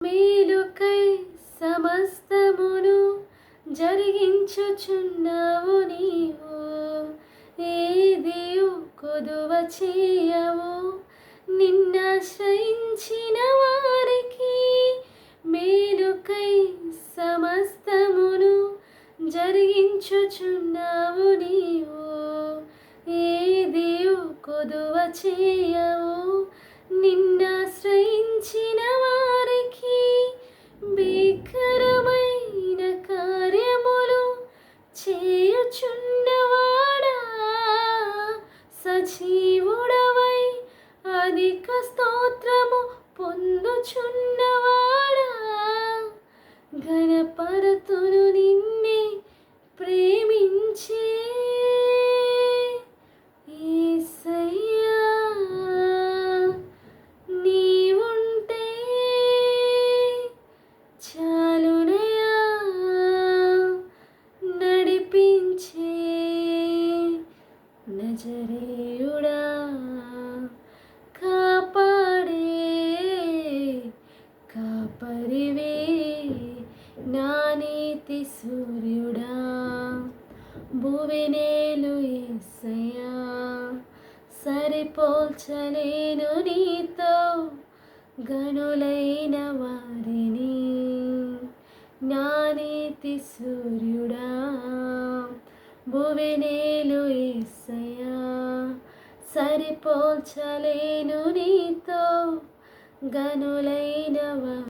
మేలుకై సమస్తమును జరిగించుచున్నావు నీవు. ఏదియు కొదువ చేయవు నిన్నాశ్రయించిన వారికి. మేలుకై సమస్తమును జరిగించుచున్నావు నీవు. ఏదియు కొదువ చేయవు నిన్నాశ్రయించిన వారికి. భీకరమైన కార్యములు చేయుచున్నవాడా, సజీవుడవై అధిక స్తోత్రము పొందుచున్నవాడా, ఘనపరతును నిన్నే ప్రేమించే యేసయ్యా. నీవుంటే చాలునయా, నడిపించే నజరేయుడా, కాపాడే కాపరివే, నా నీతి సూర్యుడా. భువినేలు యేసయ్యా, సరిపోల్చలేను నీతో గనులైన వారిని. నా నీతి సూర్యుడా, భువినేలు యేసయ్యా, సరిపోల్చలేను నీతో గనులైన వారిని.